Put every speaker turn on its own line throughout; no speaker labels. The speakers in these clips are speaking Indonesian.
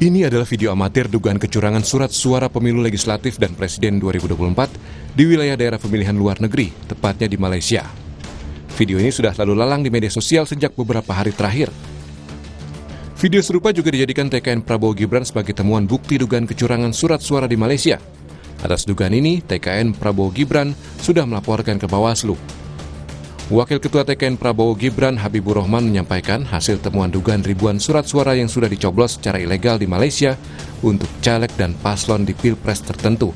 Ini adalah video amatir dugaan kecurangan surat suara pemilu legislatif dan presiden 2024 di wilayah daerah pemilihan luar negeri, tepatnya di Malaysia. Video ini sudah lalu lalang di media sosial sejak beberapa hari terakhir. Video serupa juga dijadikan TKN Prabowo Gibran sebagai temuan bukti dugaan kecurangan surat suara di Malaysia. Atas dugaan ini, TKN Prabowo Gibran sudah melaporkan ke Bawaslu. Wakil Ketua TKN Prabowo Gibran Habibur Rahman menyampaikan hasil temuan dugaan ribuan surat suara yang sudah dicoblos secara ilegal di Malaysia untuk caleg dan paslon di pilpres tertentu.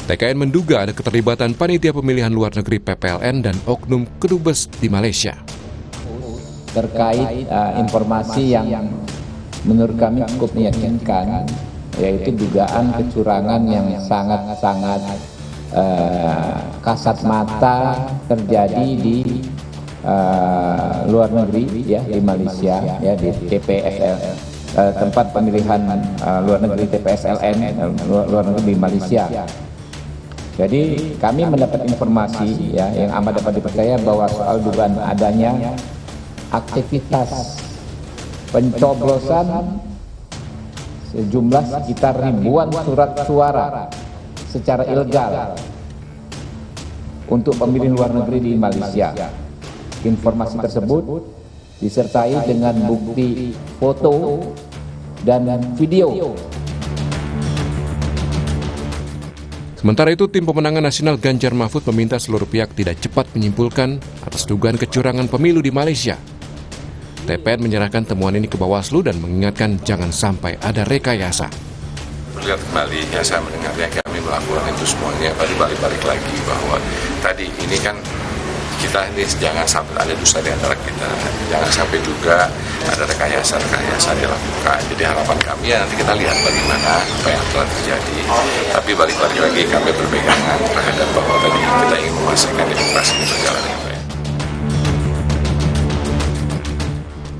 TKN menduga ada keterlibatan panitia pemilihan luar negeri PPLN dan oknum kedubes di Malaysia.
Terkait informasi yang menurut kami cukup meyakinkan, yaitu dugaan kecurangan yang sangat-sangat kasat mata terjadi di luar negeri, ya, di Malaysia, ya, di TPSL, tempat pemilihan luar negeri TPSLN luar negeri di Malaysia. Jadi kami mendapat informasi, ya, yang amat dapat dipercaya bahwa soal dugaan adanya aktivitas pencoblosan sejumlah sekitar ribuan surat suara secara ilegal untuk pemilih luar negeri di Malaysia. Informasi tersebut disertai dengan bukti foto dan video.
Sementara itu, Tim Pemenangan Nasional Ganjar Mahfud meminta seluruh pihak tidak cepat menyimpulkan atas dugaan kecurangan pemilu di Malaysia. TPN menyerahkan temuan ini ke Bawaslu dan mengingatkan jangan sampai ada rekayasa.
Lihat kembali, ya, saya mendengarnya kami melakukan itu semuanya, tadi balik-balik lagi bahwa tadi ini kan kita ini jangan sampai ada dusta di antara kita, jangan sampai juga ada rekayasa dilakukan. Jadi harapan kami ya nanti kita lihat bagaimana apa yang telah terjadi. Tapi balik lagi kami berpegangan terhadap bahwa tadi kita ingin memastikan demokrasi ini berjalan dengan baik.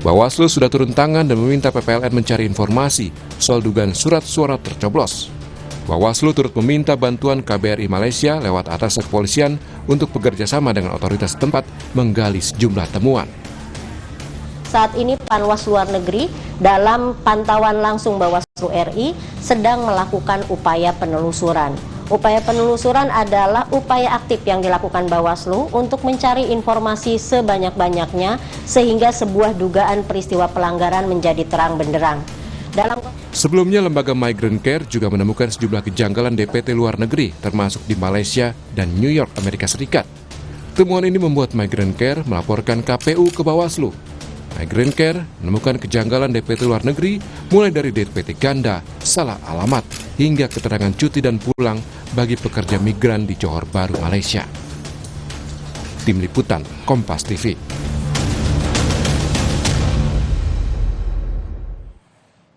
Bawaslu sudah turun tangan dan meminta PPLN mencari informasi soal dugaan surat suara tercoblos. Bawaslu turut meminta bantuan KBRI Malaysia lewat atas kepolisian untuk bekerja sama dengan otoritas tempat menggali sejumlah temuan.
Saat ini Panwas Luar Negeri dalam pantauan langsung Bawaslu RI sedang melakukan upaya penelusuran. Upaya penelusuran adalah upaya aktif yang dilakukan Bawaslu untuk mencari informasi sebanyak-banyaknya sehingga sebuah dugaan peristiwa pelanggaran menjadi terang benderang.
Sebelumnya, lembaga Migrant Care juga menemukan sejumlah kejanggalan DPT luar negeri, termasuk di Malaysia dan New York, Amerika Serikat. Temuan ini membuat Migrant Care melaporkan KPU ke Bawaslu. Migrant Care menemukan kejanggalan DPT luar negeri, mulai dari DPT ganda, salah alamat, hingga keterangan cuti dan pulang bagi pekerja migran di Johor Bahru, Malaysia. Tim Liputan, Kompas TV.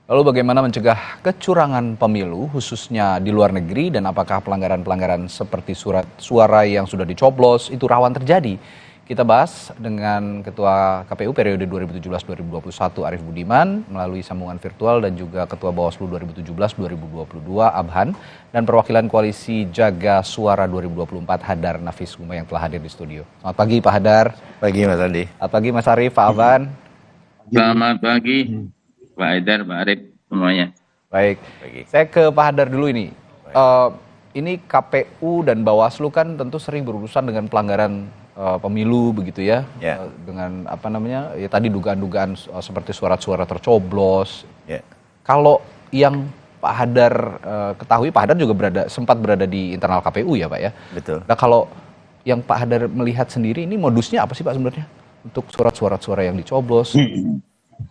Lalu bagaimana mencegah kecurangan pemilu khususnya di luar negeri dan apakah pelanggaran-pelanggaran seperti surat suara yang sudah dicoblos itu rawan terjadi? Kita bahas dengan Ketua KPU periode 2017-2021 Arief Budiman melalui sambungan virtual dan juga Ketua Bawaslu 2017-2022 Abhan dan perwakilan Koalisi Jaga Suara 2024 Hadar Nafis Guma yang telah hadir di studio. Selamat pagi Pak Hadar.
Pagi Mas Andi.
Selamat pagi Mas Arief, Pak Abhan.
Selamat pagi Pak Hadar, Pak Arief semuanya.
Baik, saya ke Pak Hadar dulu ini. Ini KPU dan Bawaslu kan tentu sering berurusan dengan pelanggaran pemilu begitu ya, dengan apa namanya ya tadi dugaan-dugaan seperti surat-suara tercoblos. Kalau yang Pak Hadar ketahui, Pak Hadar juga sempat berada di internal KPU ya Pak ya.
Betul.
Nah kalau yang Pak Hadar melihat sendiri ini modusnya apa sih Pak sebenarnya untuk surat-suara yang dicoblos?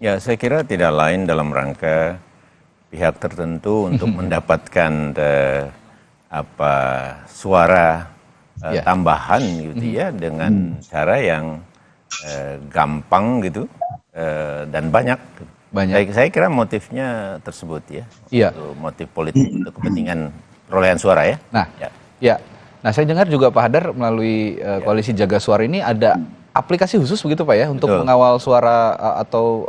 Ya saya kira tidak lain dalam rangka pihak tertentu untuk mendapatkan suara tambahan gitu ya dengan cara yang gampang gitu dan banyak. Saya kira motifnya tersebut ya. Motif politik untuk kepentingan perolehan suara ya.
Nah saya dengar juga Pak Hadar melalui Koalisi Jaga Suara ini ada aplikasi khusus begitu Pak ya untuk mengawal suara atau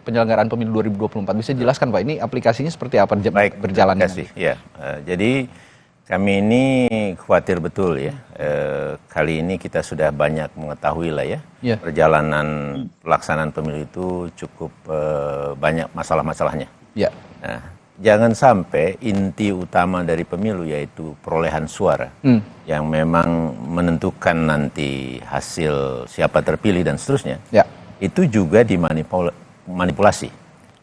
penyelenggaraan pemilu 2024. Bisa jelaskan Pak ini aplikasinya seperti apa berjalannya?
Ya, jadi kami ini khawatir betul ya. Kali ini kita sudah banyak mengetahui lah ya. Perjalanan pelaksanaan pemilu itu cukup banyak masalah-masalahnya. Nah, jangan sampai inti utama dari pemilu yaitu perolehan suara yang memang menentukan nanti hasil siapa terpilih dan seterusnya, itu juga dimanipulasi.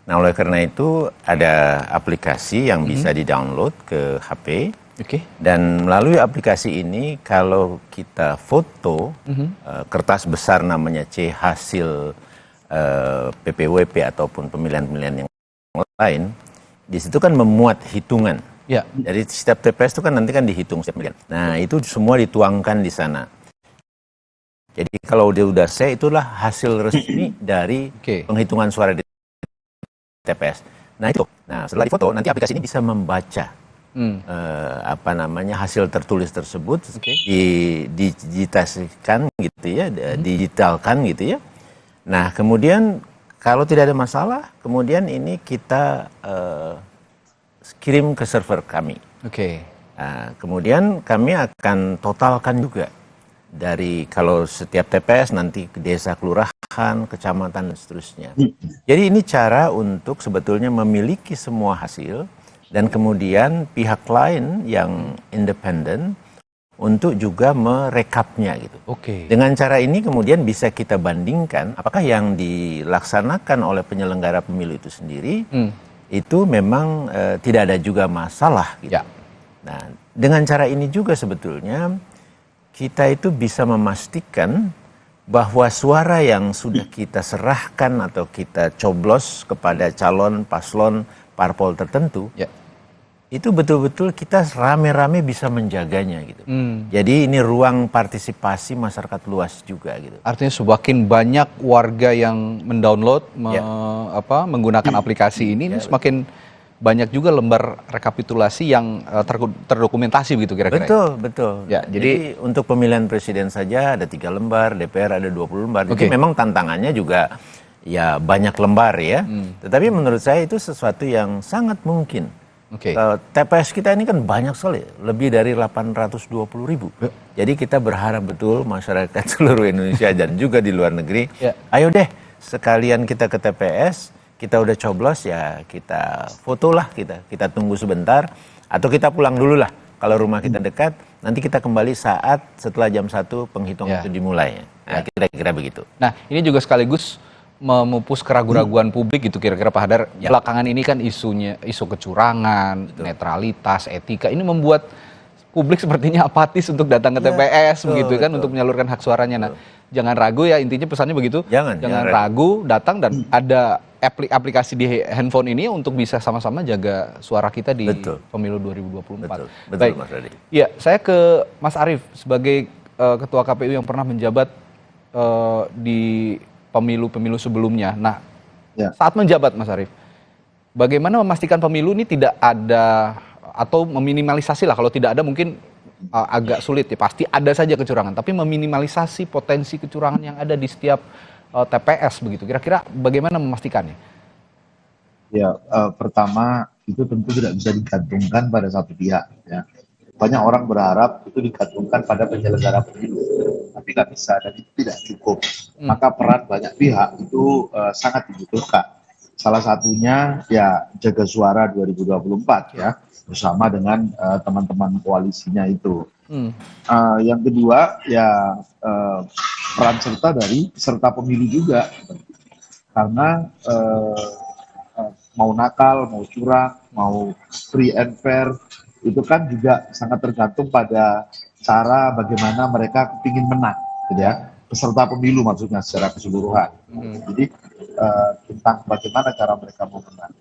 Nah, oleh karena itu ada aplikasi yang bisa di-download ke HP. Dan melalui aplikasi ini kalau kita foto kertas besar namanya C hasil PPWP ataupun pemilihan-pemilihan yang lain, di situ kan memuat hitungan. Jadi setiap TPS itu kan nanti kan dihitung setiap pemilihan. Nah, itu semua dituangkan di sana. Jadi kalau dia udah selesai, itulah hasil resmi dari penghitungan suara di TPS. Nah itu, setelah difoto nanti aplikasi ini bisa membaca hasil tertulis tersebut, digitalkan gitu ya, digitalkan gitu ya. Nah kemudian kalau tidak ada masalah, kemudian ini kita kirim ke server kami. Nah, kemudian kami akan totalkan juga dari kalau setiap TPS nanti ke desa, kelurahan, kecamatan dan seterusnya. Jadi ini cara untuk sebetulnya memiliki semua hasil dan kemudian pihak lain yang independen untuk juga merekapnya gitu. Dengan cara ini kemudian bisa kita bandingkan apakah yang dilaksanakan oleh penyelenggara pemilu itu sendiri itu memang tidak ada juga masalah gitu. Nah, dengan cara ini juga sebetulnya kita itu bisa memastikan bahwa suara yang sudah kita serahkan atau kita coblos kepada calon paslon parpol tertentu, itu betul-betul kita rame-rame bisa menjaganya gitu. Jadi ini ruang partisipasi masyarakat luas juga gitu.
Artinya semakin banyak warga yang mendownload, menggunakan aplikasi ini semakin banyak juga lembar rekapitulasi yang terdokumentasi begitu kira-kira.
Betul. Jadi untuk pemilihan presiden saja ada 3 lembar, DPR ada 20 lembar. Jadi memang tantangannya juga ya banyak lembar ya. Tetapi menurut saya itu sesuatu yang sangat mungkin. TPS kita ini kan banyak sekali, lebih dari 820.000. Jadi kita berharap betul masyarakat seluruh Indonesia dan juga di luar negeri, ayo deh sekalian kita ke TPS. Kita udah coblos ya kita fotolah, kita tunggu sebentar atau kita pulang dulu lah kalau rumah kita dekat, nanti kita kembali saat setelah jam 1 penghitungan itu dimulai. Nah, kira-kira begitu.
Nah, ini juga sekaligus memupus keraguan-raguan publik gitu kira-kira Pak Hadar. Belakangan ini kan isu kecurangan, netralitas, etika ini membuat publik sepertinya apatis untuk datang ke TPS begitu kan untuk menyalurkan hak suaranya. Nah, jangan ragu ya, intinya pesannya begitu. Jangan ragu datang dan ada aplikasi di handphone ini untuk bisa sama-sama jaga suara kita di pemilu 2024.
Betul Mas Radi.
Ya, saya ke Mas Arief sebagai ketua KPU yang pernah menjabat di pemilu-pemilu sebelumnya. Nah, saat menjabat Mas Arief, bagaimana memastikan pemilu ini tidak ada atau meminimalisasi lah, kalau tidak ada mungkin agak sulit ya, pasti ada saja kecurangan, tapi meminimalisasi potensi kecurangan yang ada di setiap TPS begitu. Kira-kira bagaimana memastikannya?
Ya, pertama itu tentu tidak bisa digantungkan pada satu pihak ya. Banyak orang berharap itu digantungkan pada penyelenggara pemilu, tapi nggak bisa dan itu tidak cukup. Maka peran banyak pihak itu sangat dibutuhkan. Salah satunya ya jaga suara 2024 ya, bersama dengan teman-teman koalisinya itu. Yang kedua ya peran serta dari peserta pemilu juga, karena mau nakal, mau curang, mau free and fair itu kan juga sangat tergantung pada cara bagaimana mereka ingin menang, gitu ya. Peserta pemilu maksudnya secara keseluruhan. Jadi tentang bagaimana cara mereka mau menang.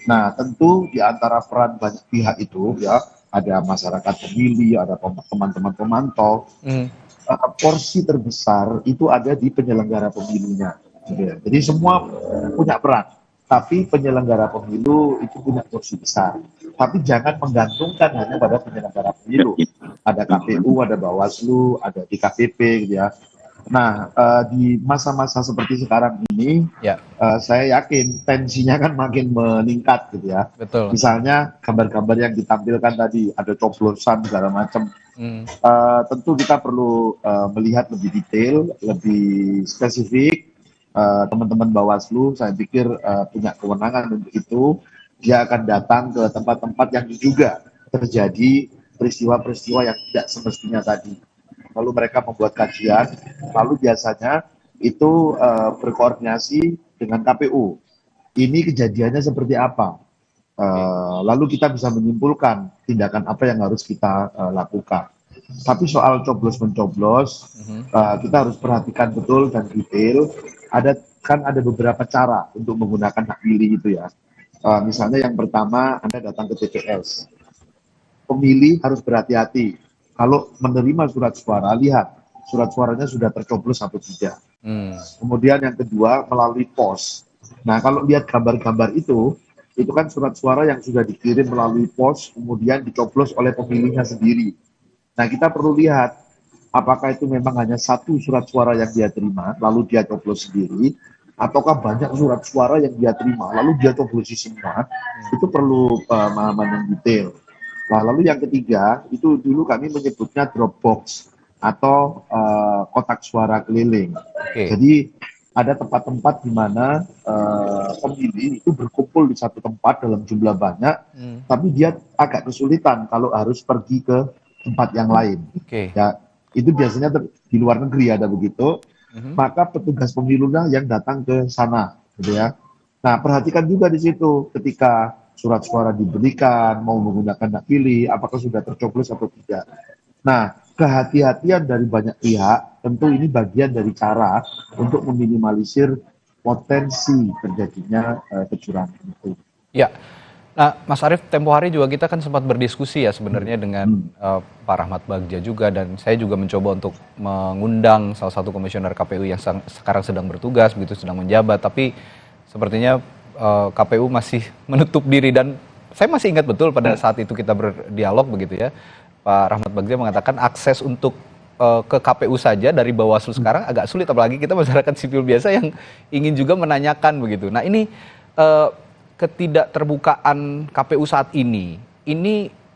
Nah, tentu di antara peran banyak pihak itu ya ada masyarakat pemilih, ada teman-teman pemantau. Porsi terbesar itu ada di penyelenggara pemilunya. Jadi semua punya peran, tapi penyelenggara pemilu itu punya porsi besar. Tapi jangan menggantungkan hanya pada penyelenggara pemilu. Ada KPU, ada Bawaslu, ada DKPP, gitu ya. Nah, di masa-masa seperti sekarang ini, saya yakin tensinya kan makin meningkat, gitu ya. Misalnya gambar-gambar yang ditampilkan tadi, ada coblosan segala macam. Tentu kita perlu melihat lebih detail, lebih spesifik. Teman-teman Bawaslu, saya pikir punya kewenangan untuk itu. dia akan datang ke tempat-tempat yang diduga terjadi peristiwa-peristiwa yang tidak semestinya tadi. Lalu mereka membuat kajian, lalu biasanya itu berkoordinasi dengan KPU. Ini kejadiannya seperti apa? Lalu kita bisa menyimpulkan tindakan apa yang harus kita lakukan. Tapi soal coblos-mencoblos, kita harus perhatikan betul dan detail. Ada beberapa cara untuk menggunakan hak pilih itu ya. Misalnya yang pertama, Anda datang ke TPS. Pemilih harus berhati-hati. Kalau menerima surat suara, lihat surat suaranya sudah tercoblos atau tidak. Kemudian yang kedua, melalui pos. Nah, kalau lihat gambar-gambar itu kan surat suara yang sudah dikirim melalui pos, kemudian dicoblos oleh pemilihnya sendiri. Nah, kita perlu lihat apakah itu memang hanya satu surat suara yang dia terima, lalu dia coblos sendiri, ataukah banyak surat suara yang dia terima, lalu dia coblosi semua. Itu perlu pemahaman yang detail. Nah, lalu yang ketiga, itu dulu kami menyebutnya Dropbox atau kotak suara keliling. Jadi ada tempat-tempat di mana pemilih itu berkumpul di satu tempat dalam jumlah banyak, tapi dia agak kesulitan kalau harus pergi ke tempat yang lain. Ya, itu biasanya di luar negeri ada begitu. Maka petugas pemilunya yang datang ke sana, gitu ya. Nah, perhatikan juga di situ ketika surat suara diberikan, mau menggunakan hak pilih, apakah sudah tercoblos atau tidak. Nah, kehati-hatian dari banyak pihak, tentu ini bagian dari cara untuk meminimalisir potensi terjadinya kecurangan itu.
Ya, nah Mas Arief, tempo hari juga kita kan sempat berdiskusi ya sebenarnya dengan Pak Rahmat Bagja juga, dan saya juga mencoba untuk mengundang salah satu komisioner KPU yang sekarang sedang bertugas, begitu sedang menjabat, tapi sepertinya KPU masih menutup diri, dan saya masih ingat betul pada saat itu kita berdialog begitu ya, Pak Rahmat Bagja mengatakan akses untuk ke KPU saja dari Bawaslu sekarang agak sulit, apalagi kita masyarakat sipil biasa yang ingin juga menanyakan begitu. Nah, ini ketidakterbukaan KPU saat ini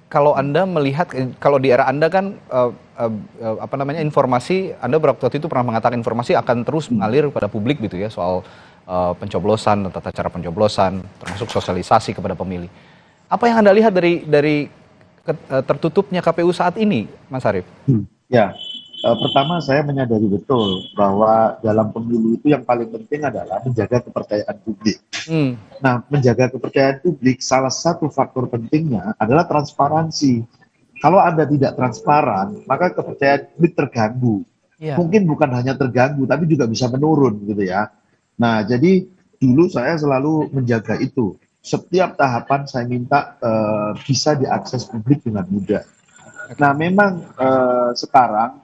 kalau Anda melihat, kalau di era Anda kan informasi, Anda waktu itu pernah mengatakan informasi akan terus mengalir kepada publik gitu ya, soal pencoblosan, tata cara pencoblosan, termasuk sosialisasi kepada pemilih. Apa yang Anda lihat dari tertutupnya KPU saat ini, Mas Arief?
Ya, pertama saya menyadari betul bahwa dalam pemilu itu yang paling penting adalah menjaga kepercayaan publik. Nah, menjaga kepercayaan publik, salah satu faktor pentingnya adalah transparansi. Kalau Anda tidak transparan, maka kepercayaan publik terganggu. Mungkin bukan hanya terganggu, tapi juga bisa menurun gitu ya. Nah, jadi dulu saya selalu menjaga itu. Setiap tahapan saya minta bisa diakses publik dengan mudah. Nah, memang sekarang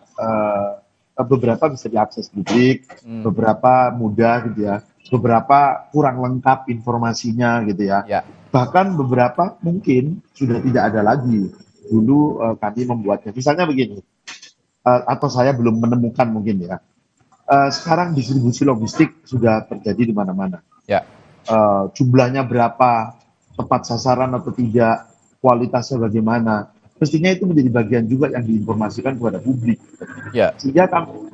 beberapa bisa diakses publik, beberapa mudah gitu ya, beberapa kurang lengkap informasinya gitu ya. Bahkan beberapa mungkin sudah tidak ada lagi. Dulu kami membuatnya. Misalnya begini, atau saya belum menemukan mungkin ya. Sekarang distribusi logistik sudah terjadi di mana-mana. Jumlahnya berapa, tepat sasaran atau tidak, kualitasnya bagaimana. Mestinya itu menjadi bagian juga yang diinformasikan kepada publik.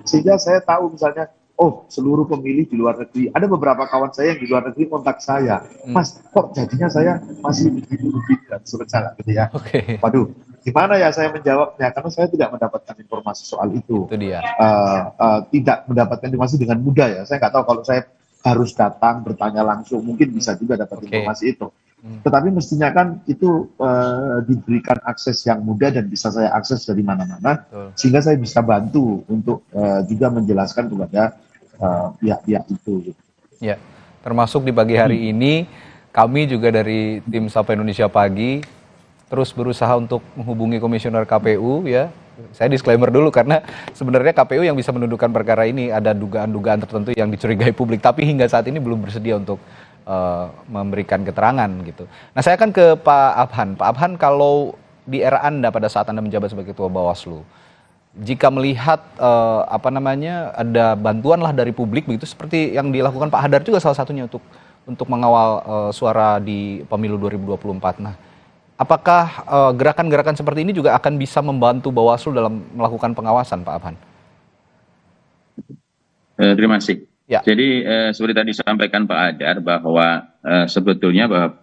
Sehingga saya tahu misalnya, oh seluruh pemilih di luar negeri, ada beberapa kawan saya yang di luar negeri kontak saya, Mas kok jadinya saya masih begini dan sebenarnya gitu ya. Waduh, gimana ya saya menjawabnya, karena saya tidak mendapatkan informasi soal itu. Tidak mendapatkan informasi dengan mudah ya. Saya nggak tahu kalau saya harus datang bertanya langsung, mungkin bisa juga dapat informasi itu. Tetapi mestinya kan itu diberikan akses yang mudah dan bisa saya akses dari mana-mana, sehingga saya bisa bantu untuk juga menjelaskan kepada pihak-pihak itu.
Ya, termasuk di pagi hari ini kami juga dari tim Sapa Indonesia Pagi terus berusaha untuk menghubungi komisioner KPU ya. Saya disclaimer dulu karena sebenarnya KPU yang bisa menundukkan perkara ini, ada dugaan-dugaan tertentu yang dicurigai publik, tapi hingga saat ini belum bersedia untuk memberikan keterangan gitu. Nah, saya akan ke Pak Abhan. Pak Abhan, kalau di era Anda pada saat Anda menjabat sebagai Ketua Bawaslu, jika melihat ada bantuan lah dari publik begitu seperti yang dilakukan Pak Hadar juga salah satunya untuk mengawal suara di pemilu 2024. Nah, apakah gerakan-gerakan seperti ini juga akan bisa membantu Bawaslu dalam melakukan pengawasan, Pak Abhan?
Terima kasih. Jadi seperti tadi disampaikan Pak Hadar bahwa sebetulnya bahwa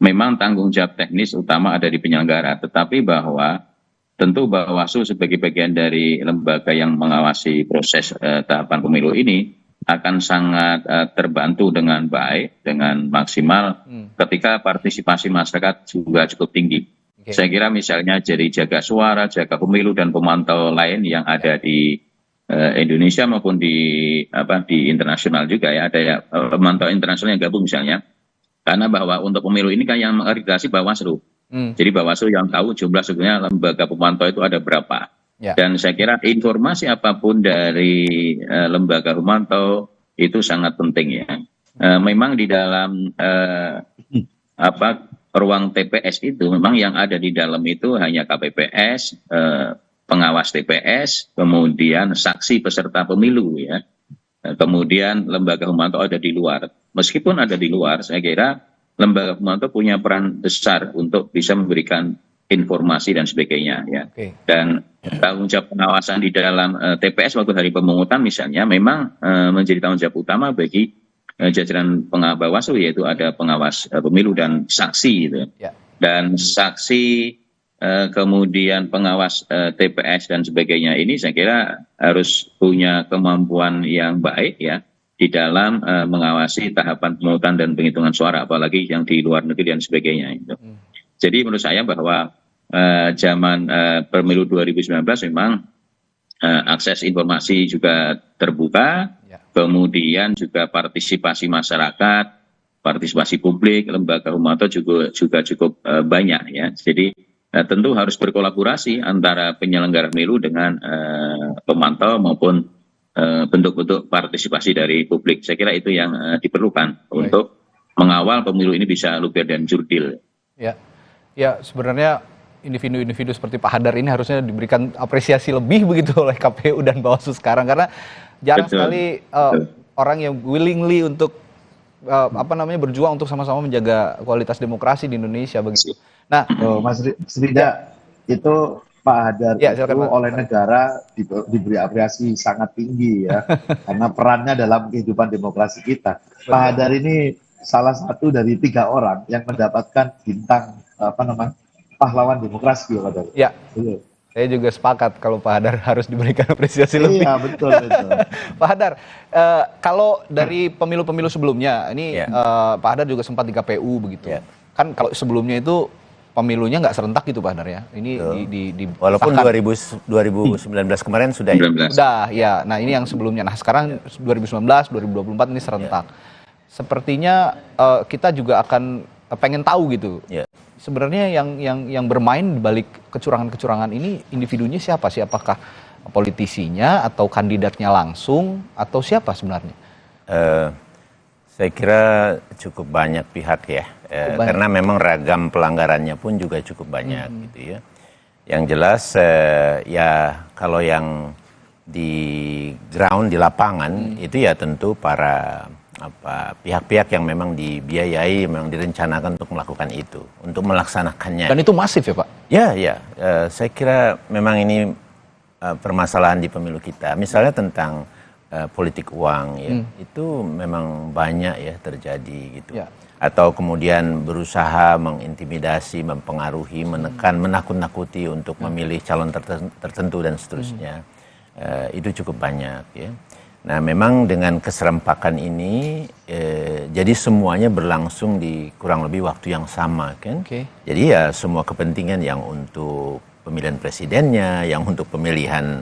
memang tanggung jawab teknis utama ada di penyelenggara, tetapi bahwa tentu Bawaslu sebagai bagian dari lembaga yang mengawasi proses tahapan pemilu ini akan sangat terbantu dengan baik, dengan maksimal ketika partisipasi masyarakat juga cukup tinggi. Saya kira misalnya jadi jaga suara, jaga pemilu dan pemantau lain yang ada di Indonesia maupun di internasional juga ya, ada ya pemantau internasional yang gabung misalnya. Karena bahwa untuk pemilu ini kan yang mengakreditasi Bawaslu. Jadi Bawaslu yang tahu jumlah sebenarnya lembaga pemantau itu ada berapa. Dan saya kira informasi apapun dari lembaga pemantau itu sangat penting ya. Memang di dalam ruang TPS itu memang yang ada di dalam itu hanya KPPS, pengawas TPS, kemudian saksi peserta pemilu ya. Kemudian lembaga pemantau ada di luar. Meskipun ada di luar, saya kira lembaga pemantau punya peran besar untuk bisa memberikan informasi dan sebagainya ya. Dan tanggung jawab pengawasan di dalam TPS waktu hari pemungutan misalnya memang menjadi tanggung jawab utama bagi jajaran Bawaslu, yaitu ada pengawas pemilu dan saksi gitu. Dan saksi kemudian pengawas TPS dan sebagainya ini saya kira harus punya kemampuan yang baik ya di dalam mengawasi tahapan pemungutan dan penghitungan suara, apalagi yang di luar negeri dan sebagainya itu. Jadi menurut saya bahwa zaman pemilu 2019 memang akses informasi juga terbuka, kemudian juga partisipasi masyarakat, partisipasi publik, lembaga pemantau juga cukup banyak ya. Jadi tentu harus berkolaborasi antara penyelenggara pemilu dengan pemantau maupun bentuk-bentuk partisipasi dari publik. Saya kira itu yang diperlukan untuk mengawal pemilu ini bisa luber dan jurdil.
Ya sebenarnya individu-individu seperti Pak Hadar ini harusnya diberikan apresiasi lebih begitu oleh KPU dan Bawaslu sekarang, karena jarang sekali orang yang willingly untuk berjuang untuk sama-sama menjaga kualitas demokrasi di Indonesia begitu. Nah,
Mas Rida, itu Pak Hadar itu oleh negara diberi apresiasi sangat tinggi ya, karena perannya dalam kehidupan demokrasi kita. Pak Hadar ini salah satu dari 3 orang yang mendapatkan bintang pahlawan demokrasi ya Pak Hadar.
Ya, saya juga sepakat kalau Pak Hadar harus diberikan apresiasi lebih.
Iya betul.
Pak Hadar, kalau dari pemilu-pemilu sebelumnya, ini Pak Hadar juga sempat di KPU begitu. Kan kalau sebelumnya itu pemilunya nggak serentak gitu Pak Hadar ya. Ini
walaupun 2019 kemarin sudah.
Sudah ya. Nah ini yang sebelumnya. Nah sekarang 2019, 2024 ini serentak. Sepertinya kita juga akan pengen tahu gitu. Sebenarnya yang bermain di balik kecurangan-kecurangan ini individunya siapa sih? Apakah politisinya atau kandidatnya langsung atau siapa sebenarnya?
Saya kira cukup banyak pihak ya. Karena memang ragam pelanggarannya pun juga cukup banyak gitu ya. Yang jelas ya kalau yang di ground di lapangan itu ya tentu para pihak-pihak yang memang dibiayai, memang direncanakan untuk melakukan itu, untuk melaksanakannya.
Dan itu masif ya Pak?
Ya. Saya kira memang ini permasalahan di pemilu kita. Misalnya tentang politik uang ya, itu memang banyak ya terjadi gitu. Atau kemudian berusaha mengintimidasi, mempengaruhi, menekan, menakut-nakuti untuk memilih calon tertentu dan seterusnya. Itu cukup banyak ya. Nah memang dengan keserempakan ini jadi semuanya berlangsung di kurang lebih waktu yang sama kan. Jadi ya semua kepentingan yang untuk pemilihan presidennya, yang untuk pemilihan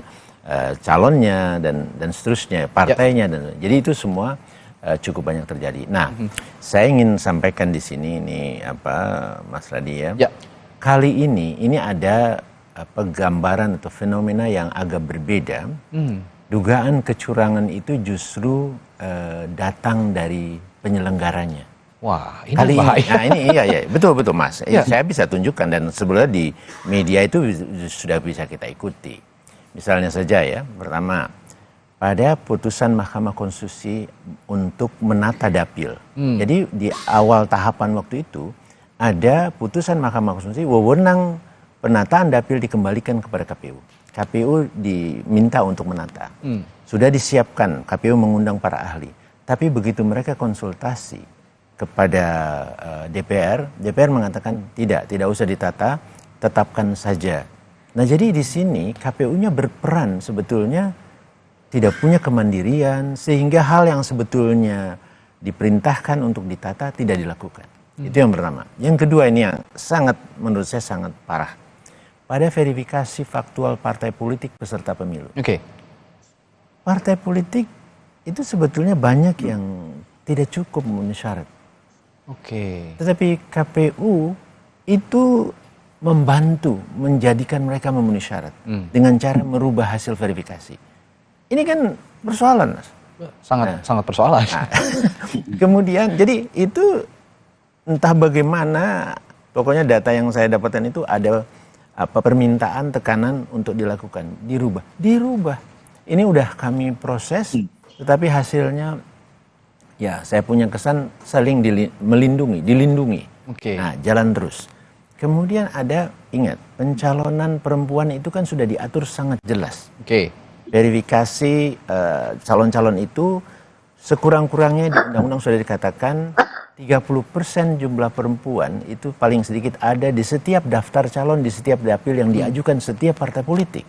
calonnya dan seterusnya, partainya dan jadi itu semua cukup banyak terjadi. Nah, saya ingin sampaikan di sini Mas Radi ya. Kali ini ada gambaran atau fenomena yang agak berbeda. Dugaan kecurangan itu justru datang dari penyelenggaranya.
Wah, ini
kali
bahaya.
Nah ini iya betul Mas. Saya bisa tunjukkan dan sebenarnya di media itu sudah bisa kita ikuti. Misalnya saja ya, pertama pada putusan Mahkamah Konstitusi untuk menata dapil. Jadi di awal tahapan waktu itu ada putusan Mahkamah Konstitusi wewenang penataan dapil dikembalikan kepada KPU. KPU diminta untuk menata. Sudah disiapkan, KPU mengundang para ahli. Tapi begitu mereka konsultasi, kepada DPR mengatakan tidak usah ditata, tetapkan saja. Nah, jadi di sini KPU-nya berperan sebetulnya tidak punya kemandirian sehingga hal yang sebetulnya diperintahkan untuk ditata tidak dilakukan. Itu yang pertama. Yang kedua, ini yang menurut saya sangat parah. Pada verifikasi faktual partai politik peserta pemilu. Partai politik itu sebetulnya banyak yang tidak cukup memenuhi syarat. Tetapi KPU itu membantu menjadikan mereka memenuhi syarat dengan cara merubah hasil verifikasi. Ini kan persoalan, Mas.
Sangat persoalan.
Nah, kemudian jadi itu entah bagaimana, pokoknya data yang saya dapatkan itu ada permintaan tekanan untuk dilakukan, dirubah. Ini udah kami proses, tetapi hasilnya ya saya punya kesan saling dilindungi. Nah, jalan terus. Kemudian ingat, pencalonan perempuan itu kan sudah diatur sangat jelas. Verifikasi calon-calon itu sekurang-kurangnya di undang-undang sudah dikatakan 30% jumlah perempuan itu paling sedikit ada di setiap daftar calon, di setiap dapil yang diajukan setiap partai politik.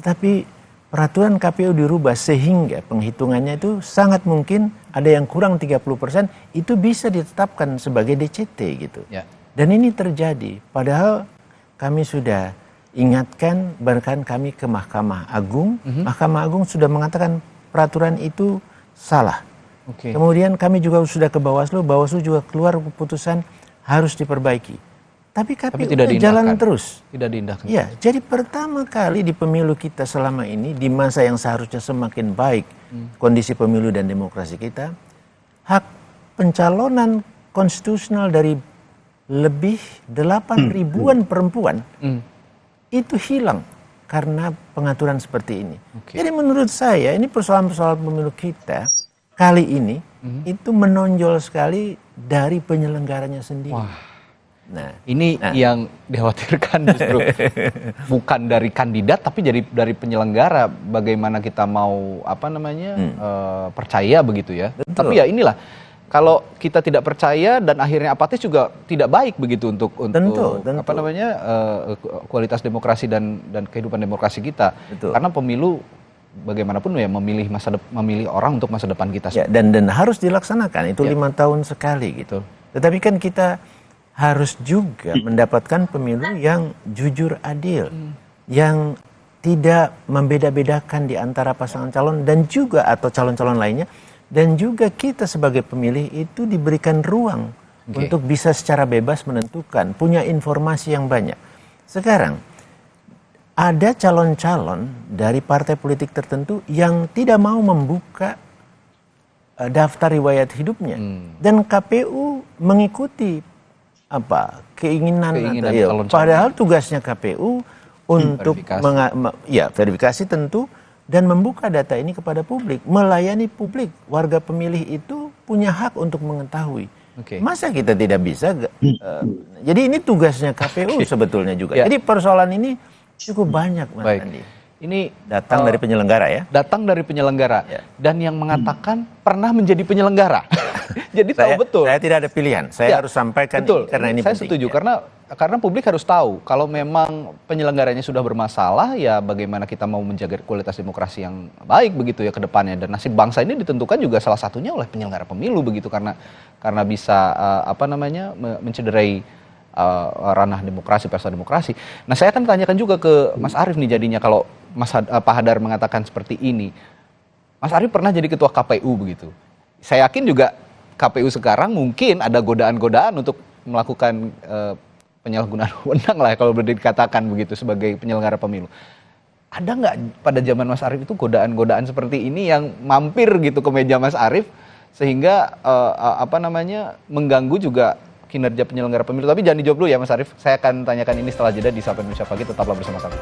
Tetapi peraturan KPU dirubah sehingga penghitungannya itu sangat mungkin ada yang kurang 30% itu bisa ditetapkan sebagai DCT gitu. Dan ini terjadi padahal kami sudah ingatkan, bahkan kami ke Mahkamah Agung. Mahkamah Agung sudah mengatakan peraturan itu salah. Kemudian kami juga sudah ke Bawaslu juga keluar keputusan harus diperbaiki. Tapi KPU
tidak
jalan terus.
Tidak diindahkan.
Ya, jadi pertama kali di pemilu kita selama ini, di masa yang seharusnya semakin baik kondisi pemilu dan demokrasi kita, hak pencalonan konstitusional dari lebih 8 ribuan perempuan itu hilang karena pengaturan seperti ini. Jadi menurut saya ini persoalan-persoalan pemilu kita kali ini itu menonjol sekali dari penyelenggaranya sendiri. Nah,
ini yang dikhawatirkan justru bukan dari kandidat tapi dari penyelenggara, bagaimana kita mau percaya begitu ya.
Betul.
Tapi ya inilah, kalau kita tidak percaya dan akhirnya apatis juga tidak baik begitu untuk
tentu.
Kualitas demokrasi dan kehidupan demokrasi kita.
Betul.
Karena pemilu bagaimanapun ya memilih orang untuk masa depan kita.
Ya, dan harus dilaksanakan itu 5 tahun sekali gitu. Tetapi kan kita harus juga mendapatkan pemilu yang jujur adil, yang tidak membeda-bedakan di antara pasangan calon dan juga atau calon-calon lainnya, dan juga kita sebagai pemilih itu diberikan ruang untuk bisa secara bebas menentukan, punya informasi yang banyak. Sekarang ada calon-calon dari partai politik tertentu yang tidak mau membuka daftar riwayat hidupnya, dan KPU mengikuti keinginan padahal tugasnya KPU untuk verifikasi tentu dan membuka data ini kepada publik, melayani publik. Warga pemilih itu punya hak untuk mengetahui. Masa kita tidak bisa? Jadi ini tugasnya KPU sebetulnya juga. Jadi persoalan ini cukup banyak, Mas Andi.
Ini
datang dari penyelenggara ya?
Datang dari penyelenggara. Dan yang mengatakan pernah menjadi penyelenggara. Jadi tahu betul.
Saya tidak ada pilihan. Saya harus sampaikan
betul.
Karena ini
saya
penting.
Setuju karena publik harus tahu kalau memang penyelenggaranya sudah bermasalah, ya bagaimana kita mau menjaga kualitas demokrasi yang baik begitu ya ke depannya. Dan nasib bangsa ini ditentukan juga salah satunya oleh penyelenggara pemilu begitu, karena bisa mencederai ranah demokrasi, pesta demokrasi. Nah, saya akan tanyakan juga ke Mas Arief nih jadinya, kalau Pak Hadar mengatakan seperti ini. Mas Arief pernah jadi ketua KPU begitu. Saya yakin juga KPU sekarang mungkin ada godaan-godaan untuk melakukan penyalahgunaan wewenang lah kalau boleh dikatakan begitu sebagai penyelenggara pemilu. Ada nggak pada zaman Mas Arief itu godaan-godaan seperti ini yang mampir gitu ke meja Mas Arief sehingga mengganggu juga kinerja penyelenggara pemilu? Tapi jangan dijawab dulu ya Mas Arief. Saya akan tanyakan ini setelah jeda di Sapa Indonesia Pagi. Tetaplah bersama kami.